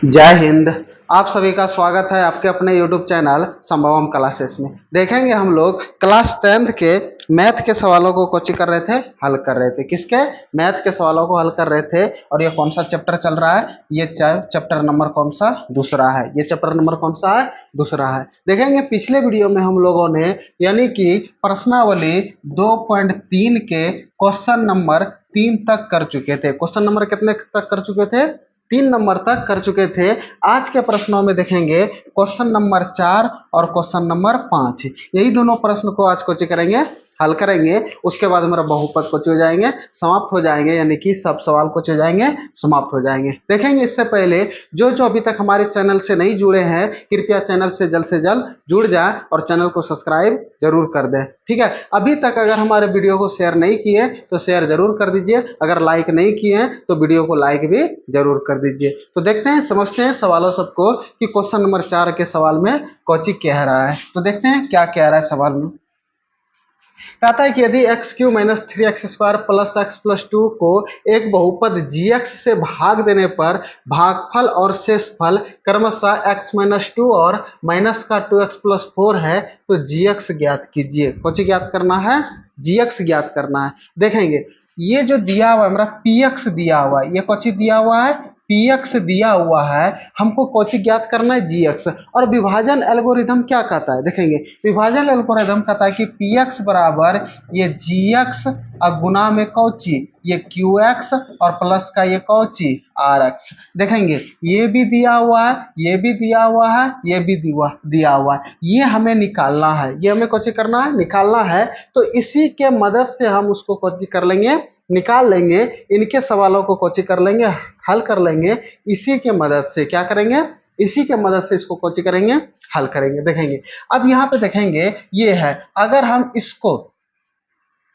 जय हिंद। आप सभी का स्वागत है आपके अपने YouTube चैनल संभवम क्लासेस में। देखेंगे हम लोग क्लास 10th के मैथ के सवालों को कोचिंग कर रहे थे, हल कर रहे थे। किसके? मैथ के सवालों को हल कर रहे थे। और ये कौन सा चैप्टर चल रहा है? ये चैप्टर नंबर कौन सा? दूसरा है। ये चैप्टर नंबर कौन सा है? दूसरा है। देखेंगे पिछले वीडियो में हम लोगों ने यानी कि प्रश्नावली 2.3 के क्वेश्चन नंबर 3 तक कर चुके थे। क्वेश्चन नंबर कितने तक कर चुके थे? 3 नंबर तक कर चुके थे। आज के प्रश्नों में देखेंगे क्वेश्चन नंबर 4 और क्वेश्चन नंबर 5। यही दोनों प्रश्न को आज कोचिंग करेंगे, हल करेंगे। उसके बाद हमारा बहुपद कोचिंग हो जाएंगे, समाप्त हो जाएंगे, यानी कि सब सवाल कोचिंग हो जाएंगे, समाप्त हो जाएंगे। देखेंगे इससे पहले जो जो अभी तक हमारे चैनल से नहीं जुड़े हैं, कृपया चैनल से जल्द जुड़ जाए और चैनल को सब्सक्राइब जरूर कर दें। ठीक है। अभी तक अगर हमारे वीडियो को शेयर नहीं किए तो शेयर जरूर कर दीजिए। अगर लाइक नहीं किए हैं तो वीडियो को लाइक भी जरूर कर दीजिए। तो देखते हैं, समझते हैं सवालों सबको कि क्वेश्चन नंबर 4 के सवाल में कौची कह रहा है। तो देखते हैं क्या कह रहा है सवाल में। कहता है कि यदि x Q minus 3x² plus x plus 2 को एक बहुपद gx से भाग देने पर भागफल और शेषफल क्रमशः x माइनस 2 और माइनस का 2x प्लस 4 है, तो gx ज्ञात कीजिए। कौन सी ज्ञात करना है? gx ज्ञात करना है। देखेंगे ये जो दिया हुआ है हमारा px दिया हुआ है, ये कौन सी दिया हुआ है? px दिया हुआ है। हमको कौची ज्ञात करना है? gx। और विभाजन एल्गोरिथम क्या कहता है? देखेंगे विभाजन एल्गोरिथम कहता है कि px बराबर ये gx और गुना में कौची ये qx और प्लस का ये कौची rx। देखेंगे ये भी दिया हुआ है, ये भी दिया हुआ है, ये भी दिया हुआ है। ये हमें निकालना है, ये हमें कौची करना है? निकालना है। तो इसी के मदद से हम उसको कौची कर लेंगे? निकाल लेंगे। इनके सवालों को कौची कर लेंगे? हल कर लेंगे। इसी के मदद से क्या करेंगे? इसी के मदद से इसको कौची करेंगे? हल करेंगे। देखेंगे अब यहाँ पे देखेंगे ये है, अगर हम इसको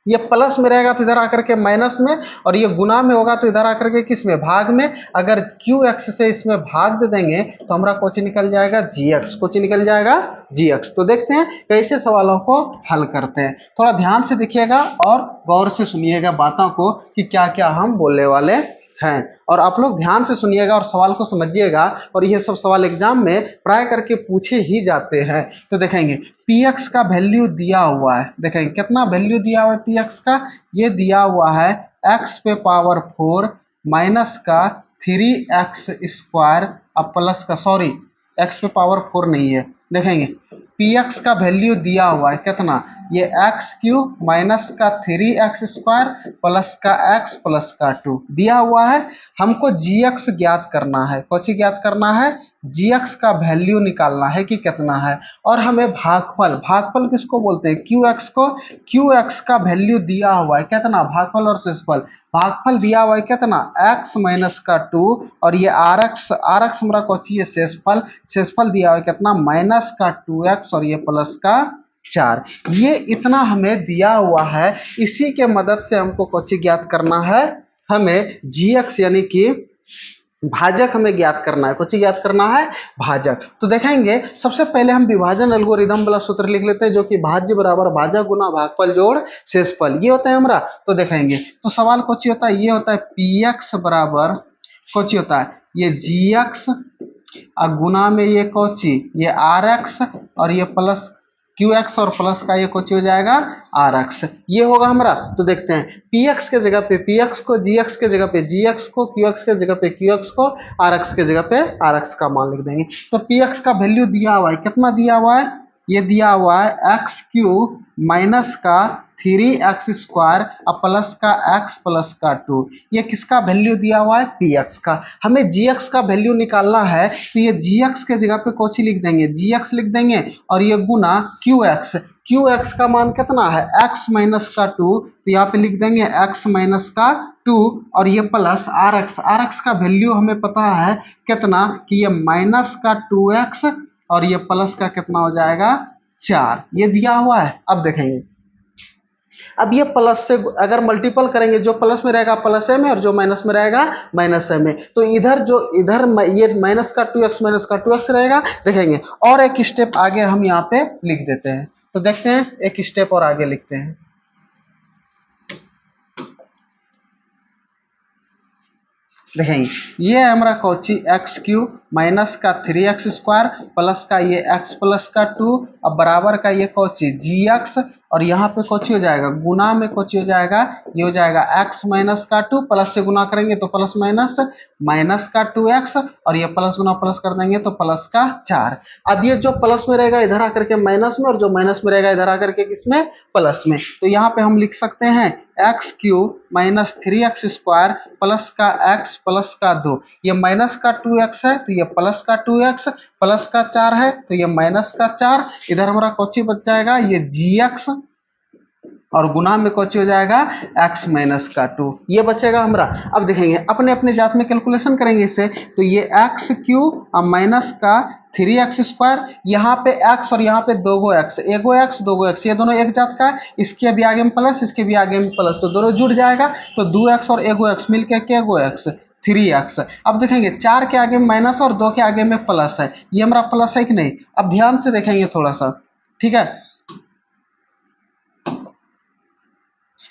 ये प्लस में रहेगा तो इधर आकर के माइनस में, और ये गुना में होगा तो इधर आकर के किस में? भाग में। अगर QX से इसमें भाग दे देंगे तो हमारा कोची निकल जाएगा GX। कोची निकल जाएगा GX। तो देखते हैं कैसे सवालों को हल करते हैं। थोड़ा ध्यान से देखिएगा और गौर से सुनिएगा बातों को कि क्या क्या हम बोलने वाले हैं। और आप लोग ध्यान से सुनिएगा और सवाल को समझिएगा। और ये सब सवाल एग्जाम में प्राय करके पूछे ही जाते हैं। तो देखेंगे px का वैल्यू दिया हुआ है। देखेंगे कितना वैल्यू दिया हुआ है px का? ये दिया हुआ है x पे पावर 4 माइनस का 3x² अब प्लस का, सॉरी x पे पावर 4 नहीं है। देखेंगे px का वैल्यू दिया हुआ है कितना? ये x³ माइनस का 3x² प्लस का x प्लस का 2 दिया हुआ है। हमको gx ज्ञात करना है। कौन सी ज्ञात करना है? gx का वैल्यू निकालना है कि कितना है। और हमें भागफल, भागफल किसको बोलते हैं? qx को। qx का वैल्यू दिया हुआ है कितना? भागफल और शेषफल। भागफल दिया हुआ है कितना? x माइनस का 2 और ये rx हमारा कौन सी है? शेषफल। शेषफल दिया हुआ है कितना? माइनस का 2x और ये प्लस का 4। ये इतना हमें दिया हुआ है। इसी के मदद से हमको कौन सी ज्ञात करना है? हमें gx यानी कि भाजक हमें ज्ञात करना है। कुछ ज्ञात करना है? भाजक। तो देखेंगे सबसे पहले हम विभाजन एल्गोरिथम वाला सूत्र लिख लेते हैं, जो कि भाज्य बराबर भाजक गुना भागफल जोड़ शेषफल, ये होता है हमारा। तो देखेंगे तो सवाल कुछ होता है, ये होता है px बराबर कुछ होता है ये gx और गुना में ये कौची ये rx और ये प्लस qx और प्लस का ये कुछ हो जाएगा rx। ये होगा हमारा। तो देखते हैं px के जगह पे px को, gx के जगह पे gx को, qx के जगह पे qx को, rx के जगह पे rx का मान लिख देंगे। तो px का वैल्यू दिया हुआ है कितना? दिया हुआ है ये दिया हुआ है x³ माइनस का 3x² और प्लस का x प्लस का 2। ये किसका वैल्यू दिया हुआ है? px का। हमें gx का वैल्यू निकालना है तो ये gx के जगह पे कौची लिख देंगे? gx लिख देंगे और ये गुना qx। qx का मान कितना है? x माइनस का 2, तो यहाँ पे लिख देंगे x माइनस का 2 और ये प्लस rx का वैल्यू हमें पता है कितना कि ये माइनस का 2x और ये प्लस का कितना हो जाएगा? 4। ये दिया हुआ है। अब देखेंगे अब ये प्लस से अगर मल्टीपल करेंगे, जो प्लस में रहेगा प्लस ए में और जो माइनस में रहेगा माइनस ए में, तो इधर ये माइनस का 2x माइनस का 2x रहेगा। देखेंगे और एक स्टेप आगे हम यहाँ पे लिख देते हैं। तो देखते हैं एक स्टेप और आगे लिखते हैं। देखेंगे ये है हमारा कौची x³ माइनस का 3x² प्लस का ये x प्लस का 2 अब बराबर का ये कौची gx और यहाँ पे कौची हो जाएगा गुना में कौची हो जाएगा ये हो जाएगा x माइनस का 2 प्लस से गुना करेंगे तो प्लस माइनस माइनस का 2x और ये प्लस गुना प्लस कर देंगे तो प्लस का 4। अब ये जो प्लस में रहेगा इधर आकर के माइनस में और जो माइनस में रहेगा इधर आकर के किसमें प्लस में। तो यहाँ पे हम लिख सकते हैं x³ माइनस 3x² प्लस का x प्लस का 2 ये माइनस का 2x है तो ये प्लस का 2x प्लस का 4 है तो ये माइनस का 4 इधर हमारा कौची बच जाएगा ये gx और गुना में कौची हो जाएगा x माइनस का 2 ये बचेगा हमारा। अब देखेंगे अपने अपने जात में कैलकुलेशन करेंगे इससे तो ये x³ और माइनस का 3x² यहाँ पे x और यहाँ पे दोगो x एगो x दोगो x ये दोनों एक जात का है इसके भी आगे में प्लस इसके भी आगे में प्लस तो दोनों जुड़ जाएगा तो 2x और एगो x मिलके के एगो x 3x। अब देखेंगे 4 के आगे में माइनस और 2 के आगे में प्लस है ये हमारा प्लस है कि नहीं। अब ध्यान से देखेंगे थोड़ा सा ठीक है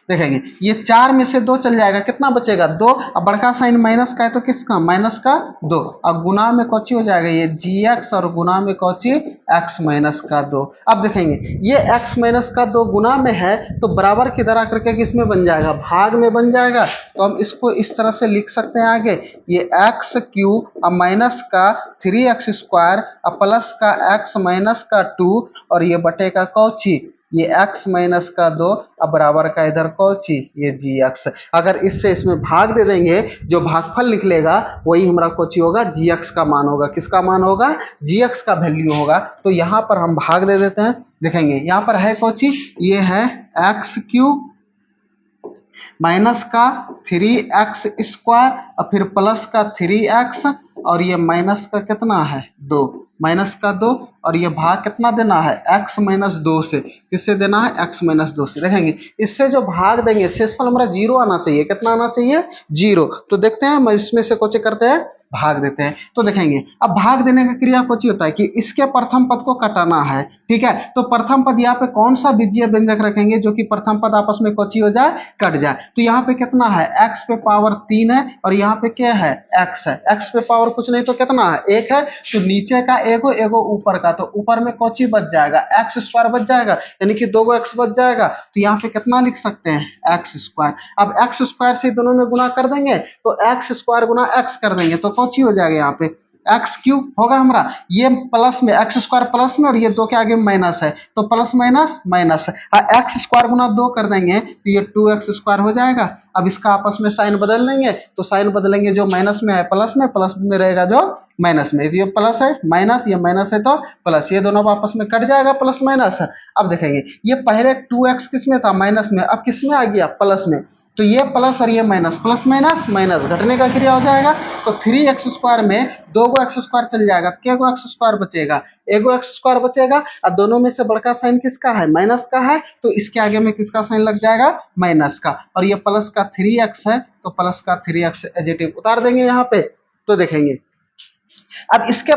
देखेंगे ये 4 में से 2 चल जाएगा कितना बचेगा 2 अब बड़का साइन माइनस का है तो किसका माइनस का 2 अब गुना में कौची हो जाएगा ये gx और गुना में कौची x माइनस का 2। अब देखेंगे ये x माइनस का 2 गुना में है तो बराबर किधर आकर के किसमें बन जाएगा भाग में बन जाएगा तो हम इसको इस तरह से लिख सकते हैं आगे ये x³ अब माइनस का 3x² अब प्लस का x माइनस का 2 और ये बटे का कौची ये x माइनस का 2 अब बराबर का इधर कौची ये gx। अगर इससे इसमें भाग दे देंगे जो भागफल निकलेगा वही हमारा कौची होगा gx का मान होगा किसका मान होगा gx का वैल्यू होगा। तो यहाँ पर हम भाग दे देते हैं देखेंगे यहाँ पर है कौची ये है x³ माइनस का 3x² और फिर प्लस का 3x और ये माइनस का कितना है 2 माइनस का 2 और ये भाग कितना देना है x माइनस 2 से किससे देना है x माइनस 2 से। देखेंगे इससे जो भाग देंगे शेषफल हमारा 0 आना चाहिए कितना आना चाहिए 0। तो देखते हैं हम इसमें से कुछ करते हैं भाग देते हैं तो देखेंगे अब भाग देने का क्रिया कुछ होता है कि इसके प्रथम पद को कटाना है ठीक है। तो प्रथम पद यहाँ पे कौन सा बीजीय व्यंजक रखेंगे जो कि प्रथम पद आपस में कोची हो जाए कट जाए। तो यहाँ पे कितना है x पे पावर 3 है और यहाँ पे क्या है x है x पे पावर कुछ नहीं तो कितना है 1 है तो नीचे का एगो एगो ऊपर का तो ऊपर में कोची बच जाएगा x² बच जाएगा यानी कि 2 x बच जाएगा। तो यहाँ पे कितना लिख सकते हैं x²। अब x² से दोनों में गुना कर देंगे तो x² गुना x कर देंगे तो कौची हो जाएगा यहाँ पे x³ होगा हमारा ये प्लस में x² प्लस में और ये 2 के आगे माइनस है तो प्लस माइनस माइनस x² गुना 2 कर देंगे तो ये 2x² हो जाएगा। अब इसका आपस में साइन बदल देंगे तो साइन बदलेंगे जो माइनस में है प्लस में रहेगा जो माइनस में ये प्लस है माइनस ये माइनस है तो प्लस ये दोनों आपस में कट जाएगा प्लस माइनस। अब देखेंगे ये पहले 2x किस में था माइनस में अब किस में आ गया प्लस में तो ये प्लस और ये माइनस प्लस माइनस माइनस घटने का क्रिया हो जाएगा तो 3x² में 2 x² चल जाएगा तो क्या x² बचेगा एगो x² बचेगा और दोनों में से बड़का साइन किसका है माइनस का है तो इसके आगे में किसका साइन लग जाएगा माइनस का और ये प्लस का 3x है तो प्लस का 3x एडिटिव उतार देंगे यहाँ पे। तो देखेंगे अब इसके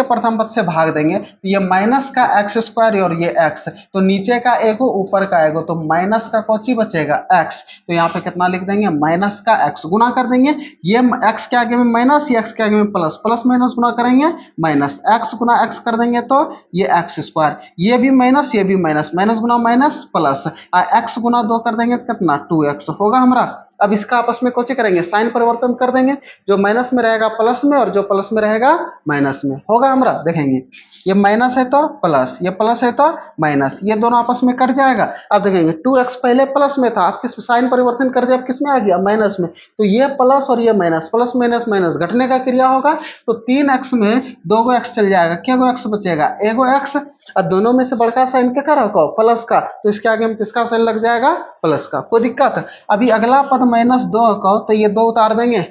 प्रथम पद से भाग देंगे तो ये माइनस का x² और ये x तो नीचे का एगो ऊपर का एगो तो माइनस का कौची बचेगा x तो यहाँ पे कितना लिख देंगे माइनस का x गुना कर देंगे ये x के आगे में माइनस ये x के आगे में प्लस प्लस माइनस गुना करेंगे माइनस x गुना x कर देंगे तो ये x² ये भी माइनस ये भी माइनस माइनस गुना माइनस प्लस x गुना 2 कर देंगे तो कितना 2x होगा हमारा। अब इसका आपस में कोचे करेंगे साइन परिवर्तन कर देंगे जो माइनस में रहेगा प्लस में और जो प्लस में रहेगा माइनस में होगा हमारा। देखेंगे ये माइनस है तो प्लस ये प्लस है तो माइनस ये दोनों आपस में कट जाएगा। अब देखेंगे 2x पहले प्लस में था अब किस साइन परिवर्तन कर दिया अब किस में आ गया माइनस में तो ये प्लस और ये माइनस प्लस माइनस माइनस घटने का क्रिया होगा तो 3x में 2 x चल जाएगा क्या x बचेगा एगो x और दोनों में से बड़का साइन क्या कर रखो प्लस का तो इसके आगे में किसका साइन लग जाएगा प्लस का कोई दिक्कत। अभी अगला पद -2 का तो ये 2 उतार देंगे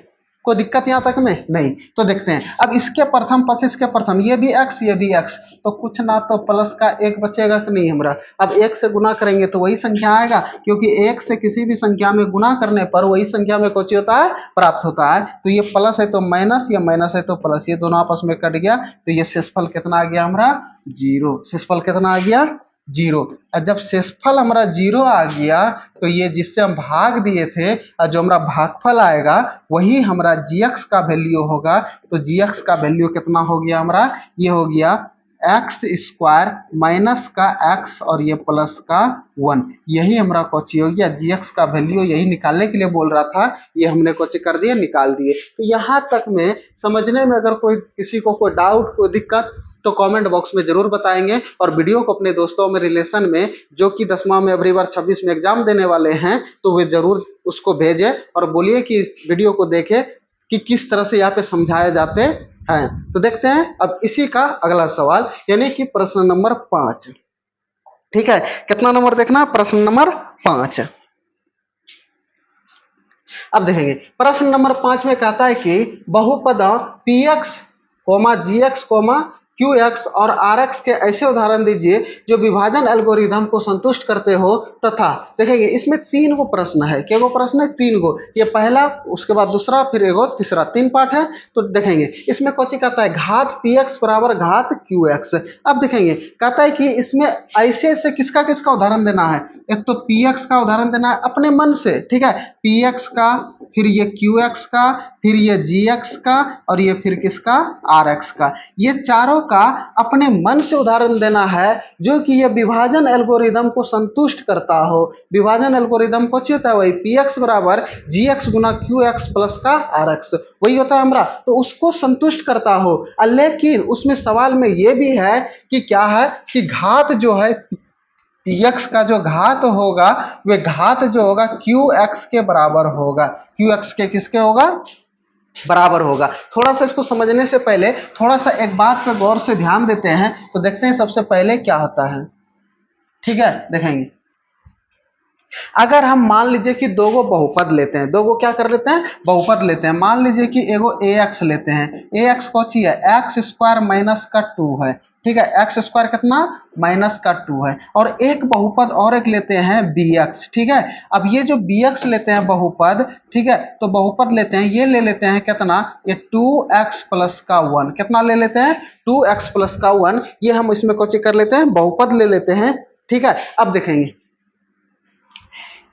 कोई दिक्कत यहाँ तक में नहीं। तो देखते हैं अब इसके प्रथम पद से इसके प्रथम ये भी x ये भी x तो कुछ ना तो प्लस का 1 बचेगा कि नहीं हमारा। अब 1 से गुना करेंगे तो वही संख्या आएगा क्योंकि 1 से किसी भी संख्या में गुना करने पर वही संख्या में कुछ होता है प्राप्त होता है। तो ये प्लस है तो माइनस ये माइनस है तो प्लस ये दोनों आपस में कट गया तो ये शेषफल कितना आ गया हमारा 0। शेषफल कितना आ गया जीरो। और जब शेषफल हमारा जीरो आ गया तो ये जिससे हम भाग दिए थे और जो हमारा भागफल आएगा वही हमारा जी का वैल्यू होगा। तो जी का वैल्यू कितना हो गया हमारा, ये हो गया एक्स स्क्वायर माइनस का एक्स और ये प्लस का 1। यही हमारा कोची हो गया, जी का वैल्यू यही निकालने के लिए बोल रहा था, ये हमने कोची कर दिया, निकाल दिए। तो यहाँ तक में समझने में अगर कोई किसी को कोई डाउट कोई दिक्कत तो कमेंट बॉक्स में जरूर बताएंगे। और वीडियो को अपने दोस्तों में रिलेशन में जो कि 10वां में अगली बार 26 में एग्जाम देने वाले हैं तो वे जरूर उसको भेजें और बोलिए कि इस वीडियो को देखें कि किस तरह से यहाँ पे समझाए जाते हैं। तो देखते हैं अब इसी का अगला सवाल, यानी कि प्रश्न नंबर 5। ठीक है, कितना नंबर देखना, प्रश्न नंबर 5। अब देखेंगे प्रश्न नंबर 5 में कहता है कि बहुपदों पी एक्स कोमा जी एक्स कोमा क्यू एक्स और आर एक्स के ऐसे उदाहरण दीजिए जो विभाजन एल्गोरिदम को संतुष्ट करते हो तथा देखेंगे इसमें 3 गो प्रश्न है। क्या गो प्रश्न है, 3 गो। ये पहला, उसके बाद दूसरा, फिर एगो तीसरा, 3 पार्ट है। तो देखेंगे इसमें कौची कहता है, घात पी एक्स बराबर घात क्यू एक्स। अब देखेंगे कहता है कि इसमें ऐसे ऐसे किसका किसका उदाहरण देना है। एक तो पी एक्स का उदाहरण देना है अपने मन से, ठीक है, पी एक्स का, फिर ये क्यू एक्स का, फिर ये जी एक्स का और ये फिर किसका, आर एक्स का। ये चारों का अपने मन से उदाहरण देना है जो कि ये विभाजन एल्गोरिदम को संतुष्ट करता हो। विभाजन एल्गोरिदम को होता है वही पी एक्स बराबर जी एक्स गुना क्यू एक्स प्लस का आर एक्स, वही होता है हमारा। तो उसको संतुष्ट करता हो। लेकिन उसमें सवाल में ये भी है कि क्या है कि घात जो है एक्स का जो घात होगा वे घात जो होगा क्यू एक्स के बराबर होगा। क्यू एक्स के किसके होगा, बराबर होगा। थोड़ा सा इसको समझने से पहले थोड़ा सा एक बात पे गौर से ध्यान देते हैं। तो देखते हैं सबसे पहले क्या होता है। ठीक है, देखेंगे अगर हम मान लीजिए कि दो गो बहुपद लेते हैं, दो गो क्या कर लेते हैं, बहुपद लेते हैं। मान लीजिए कि एगो ए एक्स लेते हैं। ए एक्स कौची है, एक्स स्क्वायर माइनस का 2 है। ठीक है, एक्स स्क्वायर कितना, माइनस का 2 है। और एक बहुपद और एक लेते हैं बी एक्स। ठीक है, अब ये जो बी एक्स लेते हैं बहुपद, ठीक है, तो बहुपद लेते हैं, ये ले लेते हैं कितना, ये 2x प्लस का 1। कितना ले लेते हैं, 2x प्लस का 1। ये हम इसमें कौची कर लेते हैं, बहुपद ले लेते हैं। ठीक है, अब देखेंगे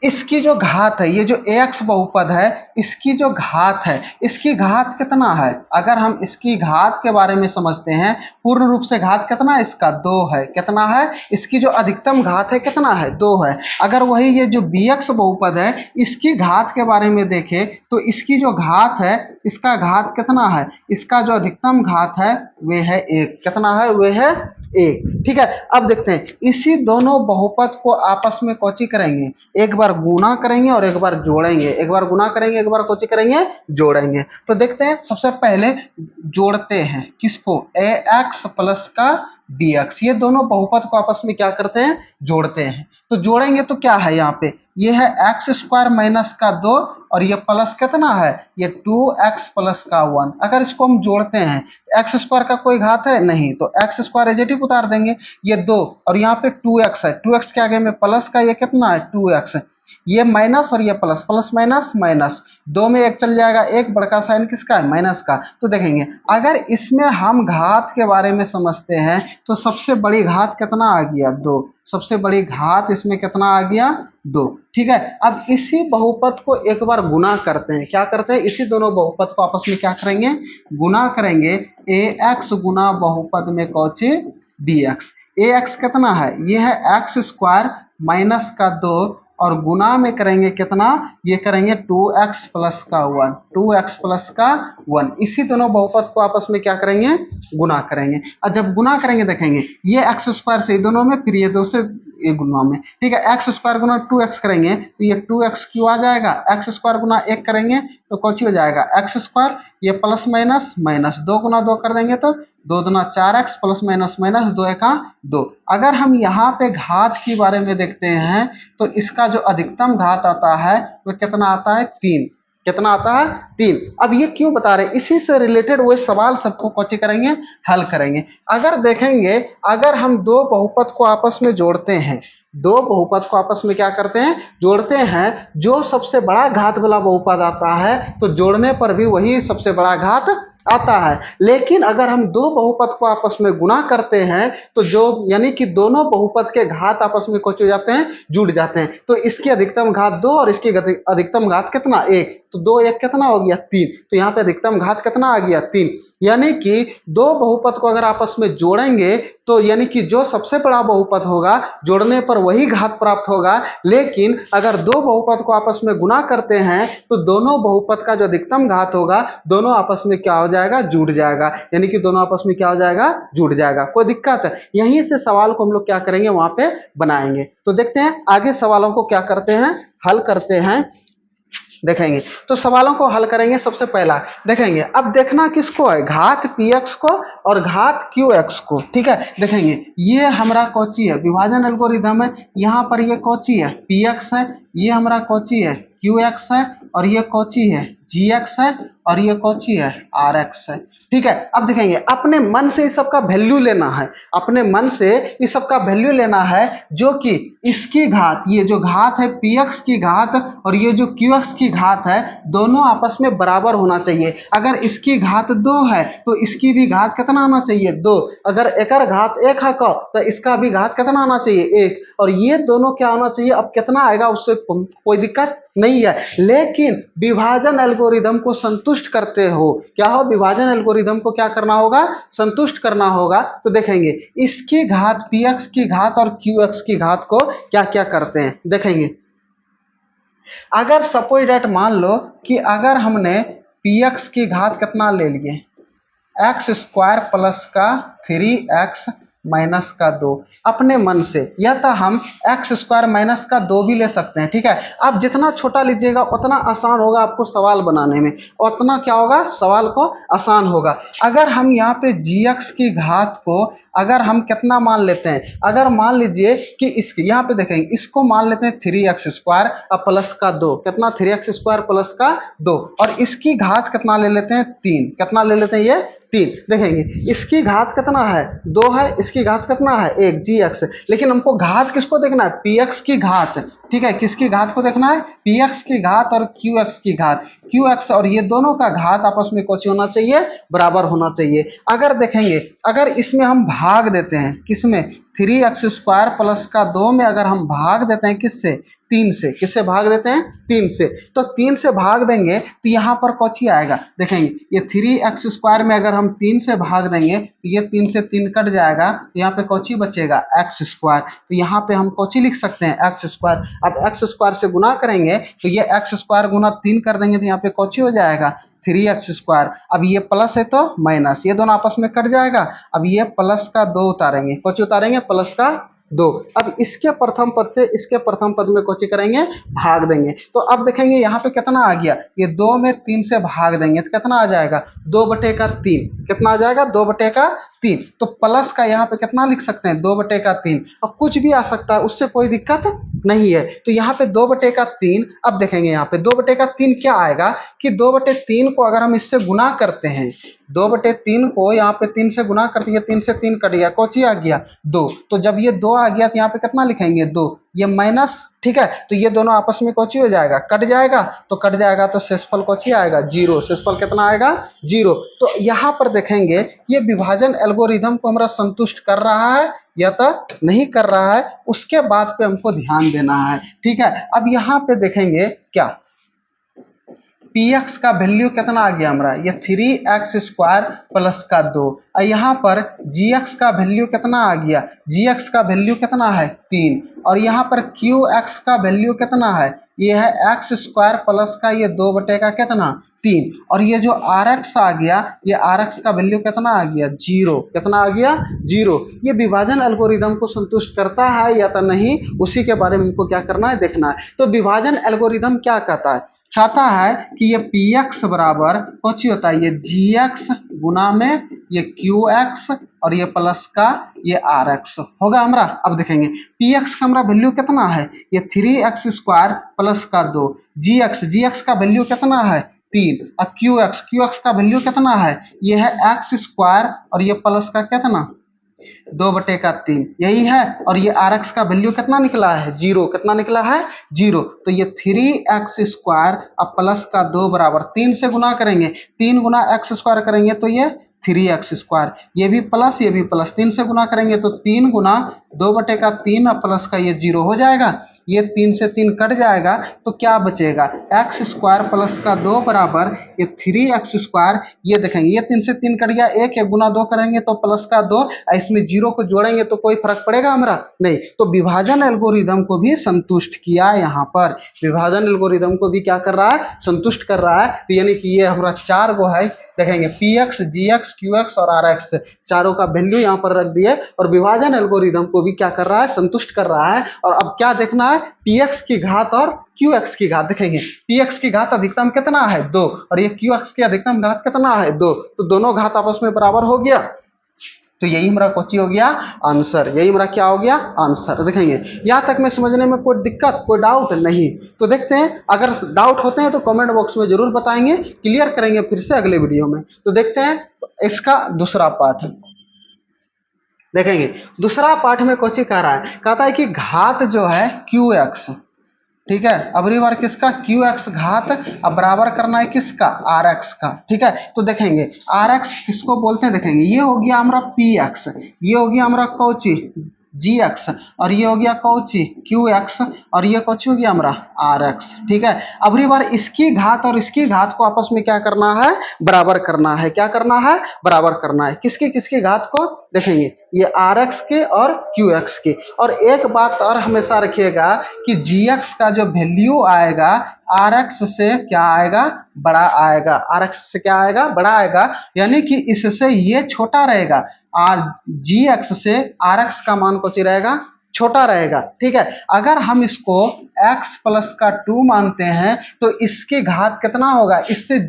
इसकी जो घात है, ये जो ax बहुपद है इसकी जो घात है, इसकी घात कितना है। अगर हम इसकी घात के बारे में समझते हैं, पूर्ण रूप से घात कितना है इसका, 2 है। कितना है, इसकी जो अधिकतम घात है कितना है, 2 है। अगर वही ये जो bx बहुपद है इसकी घात के बारे में देखें तो इसकी जो घात है, इसका घात कितना है, इसका जो अधिकतम घात है वे है 1। कितना है, वे है 1। ठीक है, अब देखते हैं इसी दोनों बहुपद को आपस में कौची करेंगे, एक बार गुना करेंगे और एक बार जोड़ेंगे। एक बार गुना करेंगे, एक बार कौची करेंगे, जोड़ेंगे। तो देखते हैं सबसे पहले जोड़ते हैं किसको, ए एक्स प्लस का बी एक्स। ये दोनों बहुपद को आपस में क्या करते हैं, जोड़ते हैं। तो जोड़ेंगे तो क्या है यहाँ पे, ये है एक्स स्क्वायर माइनस का 2 और ये प्लस कितना है, ये 2x प्लस का 1। अगर इसको हम जोड़ते हैं, एक्स स्क्वायर का कोई घात है नहीं, तो एक्स स्क्वायर एजेटिव उतार देंगे। ये 2 और यहाँ पे 2x है, 2x के आगे में प्लस का ये कितना है 2x, ये माइनस और ये प्लस, प्लस माइनस माइनस, 2 में 1 चल जाएगा, एक बड़का साइन किसका है, माइनस का। तो देखेंगे अगर इसमें हम घात के बारे में समझते हैं तो सबसे बड़ी घात कितना आ गया, 2। सबसे बड़ी घात इसमें कितना आ गया, 2। ठीक है, अब इसी बहुपद को एक बार गुना करते हैं। क्या करते हैं, इसी दोनों बहुपद को आपस में क्या करेंगे, गुना करेंगे। ए एक्स गुना बहुपद में कौची, बी एक्स। ए एक्स कितना है, ये है एक्स स्क्वायर माइनस का 2 और गुना में करेंगे कितना, ये करेंगे 2x प्लस का 1। 2x प्लस का 1, इसी दोनों बहुपद को आपस में क्या करेंगे, गुना करेंगे। और जब गुना करेंगे देखेंगे ये एक्स स्क्वायर से दोनों में, फिर ये 2 से एक गुना में। ठीक है, एक्स स्क्वायर गुना 2x करेंगे तो ये 2x क्यों आ जाएगा, एक्स स्क्वायर गुना 1 करेंगे तो कौची हो जाएगा, एक्स स्क्वायर, ये प्लस माइनस माइनस, 2 गुना 2 कर देंगे तो 2 दूना 4x प्लस माइनस माइनस 2 एका 2। अगर हम यहाँ पे घात के बारे में देखते हैं तो इसका जो अधिकतम घात आता है वो कितना आता है, 3। कितना आता है, 3। अब ये क्यों बता रहे हैं, इसी से रिलेटेड वो सवाल सबको कौची करेंगे, हल करेंगे। अगर देखेंगे अगर हम दो बहुपद को आपस में जोड़ते हैं, दो बहुपद को आपस में क्या करते हैं, जोड़ते हैं, जो सबसे बड़ा घात वाला बहुपद आता है तो जोड़ने पर भी वही सबसे बड़ा घात आता है। लेकिन अगर हम दो बहुपद को आपस में गुणा करते हैं तो जो यानी कि दोनों बहुपद के घात आपस में कुछ हो जाते हैं, जुड़ जाते हैं। तो इसकी अधिकतम घात 2 और इसकी अधिकतम घात कितना 1, तो 2 1 कितना हो गया 3। तो यहाँ पे अधिकतम घात कितना आ गया 3। यानी कि दो बहुपद को अगर आपस में जोड़ेंगे तो यानी कि जो सबसे बड़ा बहुपद होगा जोड़ने पर वही घात प्राप्त होगा। लेकिन अगर दो बहुपद को आपस में गुणा करते हैं तो दोनों बहुपद का जो अधिकतम घात होगा दोनों आपस में क्या हो जाएगा, जुड़ जाएगा। यानी कि दोनों आपस में क्या हो जाएगा, जुड़ जाएगा। कोई दिक्कत है? यहीं से सवाल को हम लोग क्या करेंगे, वहां पे बनाएंगे। तो देखते हैं आगे सवालों को क्या करते हैं, हल करते हैं, देखेंगे। तो सवालों को हल करेंगे। सबसे पहला देखेंगे, अब देखना किसको है, घात px को और घात qx को। ठीक है, देखेंगे ये हमारा कौची है, विभाजन एल्गोरिथम है। यहाँ पर ये कौची है, px है, ये हमारा कौची है, qx है, और ये कौची है, gx है, और ये कौची है, rx है। ठीक है, अब देखेंगे अपने मन से इस सब का वैल्यू लेना है, अपने मन से इस सब का वैल्यू लेना है, जो कि इसकी घात, ये जो घात है px की घात और ये जो qx की घात है दोनों आपस में बराबर होना चाहिए। अगर इसकी घात 2 है तो इसकी भी घात कितना आना चाहिए, 2। अगर एकर घात 1 है तो इसका भी घात कितना आना चाहिए, 1। और ये दोनों क्या होना चाहिए, अब कितना आएगा उससे कोई दिक्कत नहीं है। लेकिन विभाजन एल्गोरिदम को संतुष्ट करते हो, क्या हो, विभाजन एल्गोरिदम को क्या करना होगा, संतुष्ट करना होगा। तो देखेंगे इसकी घात px की घात और qx की घात को क्या क्या करते हैं, देखेंगे। अगर सपोज डेट मान लो कि अगर हमने px की घात कितना ले लिए, एक्स स्क्वायर प्लस का 3x माइनस का 2, अपने मन से, या तो हम एक्स स्क्वायर माइनस का 2 भी ले सकते हैं। ठीक है, आप जितना छोटा लीजिएगा उतना आसान होगा आपको सवाल बनाने में, उतना क्या होगा, सवाल को आसान होगा। अगर हम यहाँ पे gx की घात को अगर हम कितना मान लेते हैं, अगर मान लीजिए कि इसके यहाँ पे देखेंगे इसको मान लेते हैं 3x स्क्वायर और प्लस का 2, कितना 3x स्क्वायर प्लस का 2, और इसकी घात कितना ले लेते हैं 3, कितना ले लेते हैं ये 3। देखेंगे इसकी घात कितना है, 2 है, इसकी घात कितना है 1, gx। लेकिन हमको घात किसको देखना है, px की घात। ठीक है, किसकी घात को देखना है, px की घात और qx की घात। qx और ये दोनों का घात आपस में कुछ होना चाहिए, बराबर होना चाहिए। अगर देखेंगे अगर इसमें हम भाग देते हैं, किसमें, 3x स्क्वायर प्लस का 2 में अगर हम भाग देते हैं किससे, 3 से, किससे भाग देते हैं, 3 से, तो 3 से भाग देंगे तो यहाँ पर कौची आएगा, देखेंगे ये 3x स्क्वायर में अगर हम 3 से भाग देंगे तो ये 3 से 3 कट जाएगा, तो यहाँ पे कौची बचेगा, x स्क्वायर। तो यहाँ पे हम कौची लिख सकते हैं, x स्क्वायर। अब x स्क्वायर से गुना करेंगे तो ये x स्क्वायर गुना 3 कर देंगे तो यहाँ पे कौची हो जाएगा, 3x स्क्वायर। अब ये प्लस है तो माइनस, ये दोनों आपस में कट जाएगा। अब ये प्लस का 2 उतारेंगे, कौची उतारेंगे, प्लस का 2। अब इसके प्रथम पद से इसके प्रथम पद में कौची करेंगे, भाग देंगे। तो अब देखेंगे यहाँ पे कितना आ गया, ये 2 में 3 से भाग देंगे तो कितना आ जाएगा, 2/3। कितना आ जाएगा, 2/3। तो प्लस का यहाँ पे कितना लिख सकते हैं, 2/3। अब कुछ भी आ सकता है, उससे कोई दिक्कत नहीं है। तो यहाँ पे 2/3। अब देखेंगे यहाँ पे 2/3 क्या आएगा कि 2/3 को अगर हम इससे गुना करते हैं, 2/3 को यहाँ पे 3 से गुना करते हैं, 3 से 3 कट गया, कौची आ गया 2। तो जब ये 2 आ गया तो यहाँ पे कितना लिखेंगे, 2, ये माइनस। ठीक है, तो ये दोनों आपस में कौची हो जाएगा, कट जाएगा। तो कट जाएगा तो शेषफल कौची आएगा, 0। शेषफल कितना आएगा, 0। तो यहाँ पर देखेंगे ये विभाजन एल्गोरिथम को हमारा संतुष्ट कर रहा है या तो नहीं कर रहा है, उसके बात पे हमको ध्यान देना है। ठीक है, अब यहाँ पे देखेंगे क्या, px का वैल्यू कितना आ गया हमारा, ये 3x स्क्वायर प्लस का 2। और यहाँ पर gx का वैल्यू कितना आ गया, gx का वैल्यू कितना है 3। और यहाँ पर qx का वैल्यू कितना है, ये है x स्क्वायर प्लस का ये 2/3। और ये जो rx आ गया, ये rx का वैल्यू कितना आ गया, 0। कितना आ गया, 0। ये विभाजन एल्गोरिदम को संतुष्ट करता है या तो नहीं, उसी के बारे में हमको क्या करना है, देखना है। तो विभाजन एल्गोरिदम क्या कहता है, कहता है कि ये px बराबर कौची होता है, ये gx गुना में ये qx और ये प्लस का ये rx होगा हमारा। अब देखेंगे px का हमारा वैल्यू कितना है, ये 3x स्क्वायर प्लस का 2। gx का वैल्यू कितना है, 3। और qx का वैल्यू कितना है, ये है x स्क्वायर और ये प्लस का कितना 2/3 यही है। और ये आर एक्स का वैल्यू कितना निकला है? 0। कितना निकला है? 0। तो ये 3x² अब प्लस का 2 बराबर 3 से गुना करेंगे, 3 गुना x² करेंगे तो ये 3x², ये भी प्लस ये भी प्लस, 3 से गुना करेंगे तो 3 गुना 2/3 और प्लस का ये 0 हो जाएगा। ये 3 से 3 कट जाएगा तो क्या बचेगा? x² प्लस का 2 बराबर ये 3x²। ये देखेंगे ये 3 से 3 कट गया, 1 1 गुना 2 करेंगे तो प्लस का 2, इसमें 0 को जोड़ेंगे तो कोई फर्क पड़ेगा हमारा? नहीं। तो विभाजन एल्गोरिदम को भी संतुष्ट किया। यहाँ पर विभाजन एल्गोरिदम को भी क्या कर रहा है? संतुष्ट कर रहा है। तो यानी कि ये हमारा 4 गो है, देखेंगे px, gx, qx और rx, चारों का वैल्यू यहाँ पर रख दिए और विभाजन एल्गोरिदम को भी क्या कर रहा है? संतुष्ट कर रहा है। और अब क्या देखना है? px की घात और qx की घात। देखेंगे px की घात अधिकतम कितना है? 2, और ये qx की अधिकतम घात कितना है? 2। तो दोनों घात आपस में बराबर हो गया, तो यही हमारा कोची हो गया? आंसर। यही हमारा क्या हो गया? आंसर। देखेंगे यहाँ तक में समझने में कोई दिक्कत, कोई डाउट नहीं? तो देखते हैं, अगर डाउट होते हैं तो कमेंट बॉक्स में जरूर बताएंगे, क्लियर करेंगे फिर से अगले वीडियो में। तो देखते हैं इसका दूसरा पार्ट। देखेंगे दूसरा पार्ट में कोची कह रहा है, कहता है कि घात जो है qx, ठीक है, अबरी बार किसका? qx घात, अब बराबर करना है किसका? rx का। ठीक है, तो देखेंगे rx किसको बोलते हैं? देखेंगे ये हो गया हमारा px, ये हो गया हमारा कौची? gx, और ये हो गया कौची? qx, और ये कौची हो गया हमारा? rx। ठीक है, अबरी बार इसकी घात और इसकी घात को आपस में क्या करना है? बराबर करना है। क्या करना है? बराबर करना है। किसकी किसकी घात को? देखेंगे ये rx के और qx के। और एक बात और हमेशा रखिएगा कि gx का जो वैल्यू आएगा rx से क्या आएगा? बड़ा आएगा। rx से क्या आएगा? बड़ा आएगा, यानी कि इससे ये छोटा रहेगा। और gx से rx का मान कुछ रहेगा? छोटा रहेगा। ठीक है, अगर हम इसको x प्लस का 2 मानते हैं तो इसकी घात कितना होगा? इससे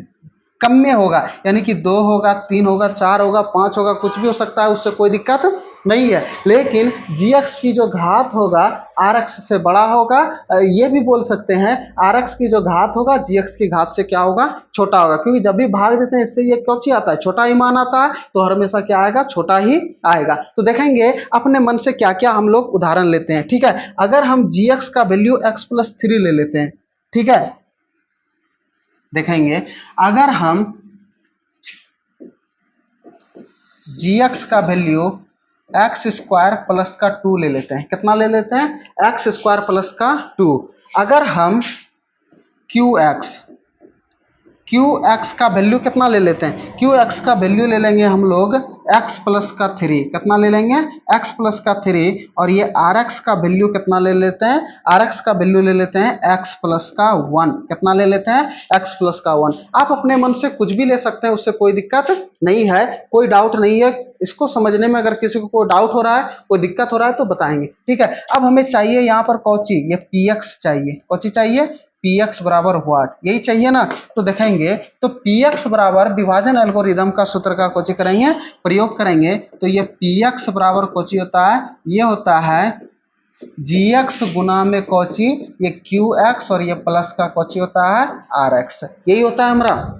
कम में होगा, यानी कि 2 होगा, 3 होगा, 4 होगा, 5 होगा, कुछ भी हो सकता है, उससे कोई दिक्कत नहीं है। लेकिन gx की जो घात होगा rx से बड़ा होगा। ये भी बोल सकते हैं rx की जो घात होगा gx की घात से क्या होगा? छोटा होगा, क्योंकि जब भी भाग देते हैं इससे ये क्योंकि आता है? छोटा ही मान आता है, तो हमेशा क्या आएगा? छोटा ही आएगा। तो देखेंगे अपने मन से क्या क्या हम लोग उदाहरण लेते हैं। ठीक है, अगर हम gx का वैल्यू x+3 ले लेते हैं, ठीक है, देखेंगे अगर हम gx का वैल्यू x² प्लस का 2 ले लेते हैं, कितना ले लेते हैं? x² प्लस का 2। अगर हम qx का वैल्यू कितना ले लेते हैं? qx का वैल्यू ले लेंगे हम लोग x प्लस का 3। कितना ले लेंगे? x प्लस का 3। और ये rx का वैल्यू कितना ले लेते हैं? rx का वैल्यू ले लेते हैं x प्लस का 1। कितना ले लेते हैं? x प्लस का 1। आप अपने मन से कुछ भी ले सकते हैं, उससे कोई दिक्कत नहीं है, कोई डाउट नहीं है। इसको समझने में अगर किसी को कोई डाउट हो रहा है, कोई दिक्कत हो रहा है तो बताएंगे। ठीक है, अब हमें चाहिए यहाँ पर कौची? ये px चाहिए। कौची चाहिए? px बराबर व्हाट? यही चाहिए ना। तो देखेंगे तो px बराबर विभाजन एल्गोरिदम का सूत्र का कोची करेंगे? प्रयोग करेंगे। तो ये px बराबर कोची होता है? ये होता है gx गुना में कोची? ये qx, और ये प्लस का कोची होता है? rx। यही होता है हमारा।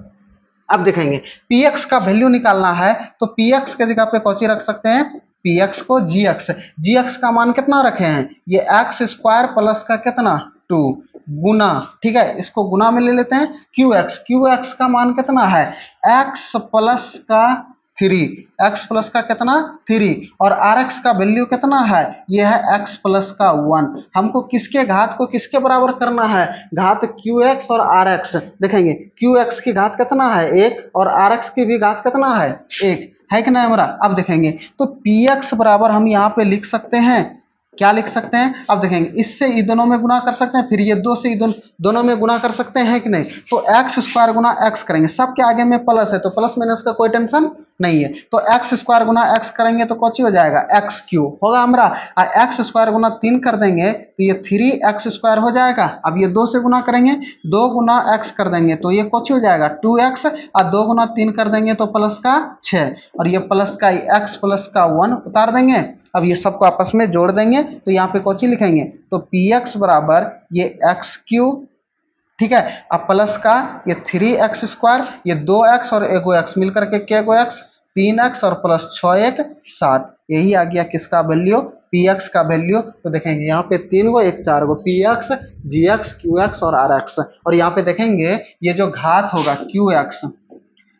अब देखेंगे px का वैल्यू निकालना है, तो px के जगह पे कोची रख सकते हैं? px को gx का मान कितना रखे हैं? ये x² प्लस का कितना? 2 गुना। ठीक है, इसको गुना में ले लेते हैं qx का मान कितना है? x प्लस का 3, x प्लस का कितना? 3। और rx का वैल्यू कितना है? ये है x प्लस का 1। हमको किसके घात को किसके बराबर करना है? घात qx और rx। देखेंगे qx की घात कितना है? 1, और rx की भी घात कितना है? 1 है कि नहीं हमारा? अब देखेंगे तो px बराबर हम यहाँ पे लिख सकते हैं, क्या लिख सकते हैं? अब देखेंगे इससे ये दोनों में गुना कर सकते हैं, फिर ये 2 से दोनों में गुना कर सकते हैं कि नहीं? तो x² गुना x करेंगे, सबके आगे में प्लस है तो प्लस माइनस का कोई टेंशन नहीं है। तो x² गुना x करेंगे तो कौची हो जाएगा? x³ होगा हमारा। और x² गुना 3 कर देंगे तो ये 3x² हो जाएगा। अब ये 2 से गुना करेंगे, 2 गुना x कर देंगे तो ये कौची हो जाएगा? 2x, और 2 गुना 3 कर देंगे तो प्लस का 6, और ये प्लस का x प्लस का 1 उतार देंगे। अब ये सबको आपस में जोड़ देंगे तो यहाँ पे कौची लिखेंगे? तो px बराबर ये x³, ठीक है, अब प्लस का ये 3x², ये 2x और एगो x मिलकर के क्या x? 3x और प्लस 6 1 7, यही आ गया किसका वैल्यू, पी एक्स का वैल्यू। तो देखेंगे यहाँ पे 3 गो 1 4 गो पी एक्स, जी एक्स, क्यू एक्स और आर एक्स, और यहाँ पे देखेंगे ये जो घात होगा क्यू एक्स,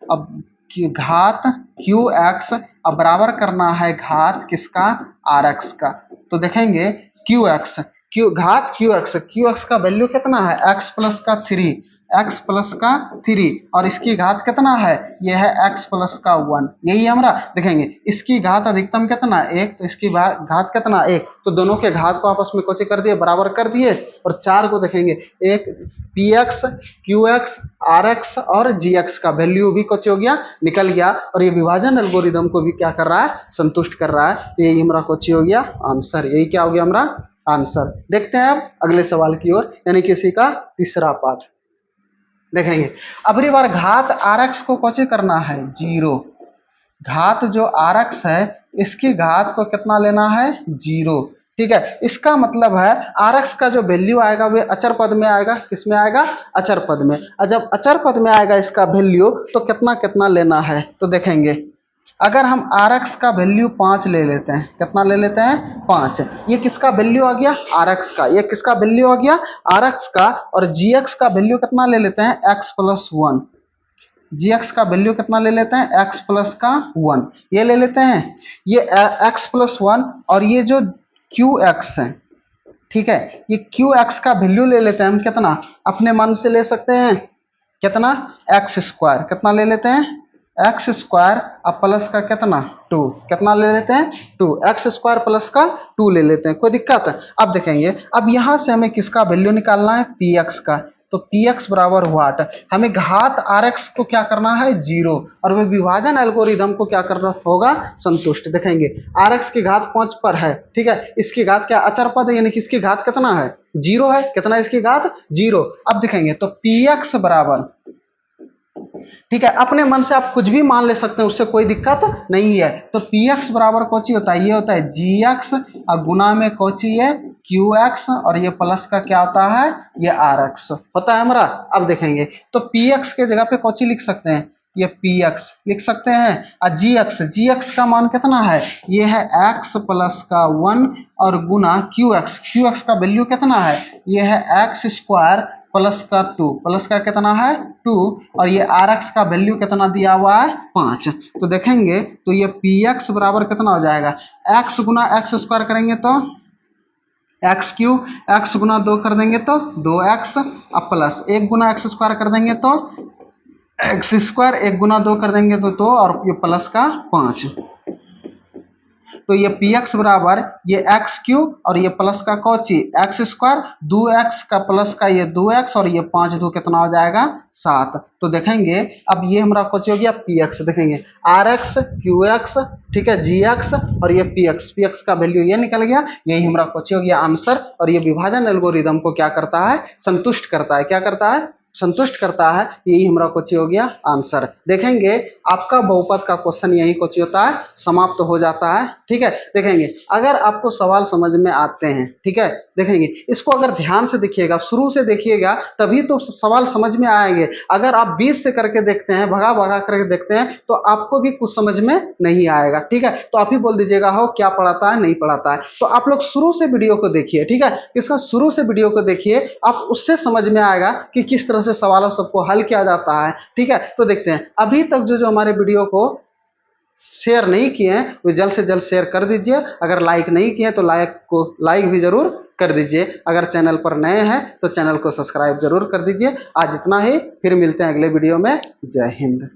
अब घात क्यू एक्स अब बराबर करना है घात किसका, आर एक्स का। तो देखेंगे क्यू एक्स, क्यू एक्स का वैल्यू कितना है, एक्स प्लस का 3, एक्स प्लस का 3, और इसकी घात कितना है, यह है एक्स प्लस का 1, यही हमारा। देखेंगे इसकी घात अधिकतम कितना 1, तो इसकी घात कितना 1, तो दोनों के घात को आपस में कोची कर दिए, बराबर कर दिए। और 4 को देखेंगे एक P X, Q X, R X और जी एक्स का वैल्यू भी कुछ हो गया, निकल गया, और ये विभाजन एल्गोरिदम को भी क्या कर रहा है, संतुष्ट कर रहा है। तो यही हमारा कुछ हो गया आंसर, यही क्या हो गया हमारा आंसर। देखते हैं अब अगले सवाल की ओर, यानी कि इसी का तीसरा पार्ट देखेंगे। अगली बार घात आर एक्स को कैसे करना है, 0, घात जो आर एक्स है इसकी घात को कितना लेना है, 0, ठीक है। इसका मतलब है आर एक्स का जो वैल्यू आएगा वे अचर पद में आएगा, किस में आएगा, अचर पद में। और जब अचर पद में आएगा इसका वैल्यू, तो कितना कितना लेना है, तो देखेंगे अगर हम आर एक्स का वैल्यू 5 ले लेते हैं, कितना ले लेते हैं, 5, ये किसका वैल्यू आ गया, आर एक्स का, ये किसका वैल्यू आ गया, आर एक्स का। और जी एक्स का वैल्यू कितना ले लेते हैं, एक्स प्लस 1, जी एक्स का वैल्यू कितना ले लेते हैं, एक्स प्लस का 1, ये ले लेते हैं, ये एक्स प्लस 1, और ये जो क्यू एक्स है, ठीक है, ये क्यू एक्स का वैल्यू ले लेते हैं हम कितना, अपने मन से ले सकते हैं, कितना, एक्स स्क्वायर, कितना ले लेते हैं, एक्स स्क्वायर, अब प्लस का कितना 2, कितना ले लेते हैं 2, एक्स स्क्वायर प्लस का 2 ले लेते हैं, कोई दिक्कत है। अब देखेंगे अब यहां से हमें किसका वैल्यू निकालना है, पी एक्स का। तो पी एक्स बराबर व्हाट, हमें घात आर एक्स को क्या करना है, 0, और वह विभाजन एल्गोरिदम को क्या करना होगा, संतुष्ट। देखेंगे आर एक्स की घात 5 पर है, ठीक है, इसकी घात क्या अचर पद है, यानी कि इसकी घात कितना है, 0 है, कितना इसकी घात 0। अब दिखेंगे तो पी एक्स बराबर, ठीक है, अपने मन से आप कुछ भी मान ले सकते हैं, उससे कोई दिक्कत नहीं है। तो पी एक्स बराबर कौची होता है, ये होता है जी एक्स, और गुना में कौची है, क्यू एक्स, और ये प्लस का क्या होता है, ये आर एक्स होता है हमारा। अब देखेंगे तो पी एक्स के जगह पे कौची लिख सकते हैं, ये पी एक्स लिख सकते हैं, और जी एक्स का मान कितना है, ये है एक्स प्लस का 1, और गुना क्यू एक्स का वैल्यू कितना है, ये है एक्स स्क्वायर प्लस का 2, प्लस का कितना है 2, और ये आर एक्स का वैल्यू कितना दिया हुआ है 5। तो देखेंगे तो ये पी एक्स बराबर कितना हो जाएगा, एक्स गुना एक्स स्क्वायर करेंगे तो एक्स क्यू, एक्स गुना 2 कर देंगे तो 2x, अब प्लस 1 गुना एक्स स्क्वायर कर देंगे तो एक्स स्क्वायर, 1 गुना 2 कर देंगे तो 2, और ये प्लस का 5। तो ये पी एक्स बराबर ये एक्स क्यू, और ये प्लस का कौची एक्स स्क्वायर, 2x का प्लस का ये 2x, और ये 5 2 कितना हो जाएगा 7। तो देखेंगे अब ये हमारा कौची हो गया पी एक्स। देखेंगे आर एक्स, क्यू एक्स, ठीक है, जी एक्स, और ये पी एक्स का वैल्यू ये निकल गया, यही हमारा कौची हो गया आंसर। और ये विभाजन एल्गोरिदम को क्या करता है, संतुष्ट करता है, क्या करता है, संतुष्ट करता है, यही हमारा कोची हो गया आंसर। देखेंगे आपका बहुपद का क्वेश्चन यही कोची होता है, समाप्त हो जाता है, ठीक है। देखेंगे अगर आपको सवाल समझ में आते हैं, ठीक है, देखेंगे इसको अगर ध्यान से देखिएगा, शुरू से देखिएगा, तभी तो सवाल समझ में आएंगे। अगर आप बीच से करके देखते हैं, भगा भगा करके देखते हैं, तो आपको भी कुछ समझ में नहीं आएगा, ठीक है। तो आप ही बोल दीजिएगा हो क्या पढ़ाता है, नहीं पढ़ाता है। तो आप लोग शुरू से वीडियो को देखिए, ठीक है, इसका शुरू से वीडियो को देखिए, आप उससे समझ में आएगा कि किस तरह से सवालों सबको हल किया जाता है, ठीक है। तो देखते हैं अभी तक जो हमारे वीडियो को शेयर नहीं किए हैं वो जल्द से जल्द शेयर कर दीजिए। अगर लाइक नहीं किए तो लाइक भी जरूर कर दीजिए। अगर चैनल पर नए हैं तो चैनल को सब्सक्राइब जरूर कर दीजिए। आज इतना ही, फिर मिलते हैं अगले वीडियो में। जय हिंद।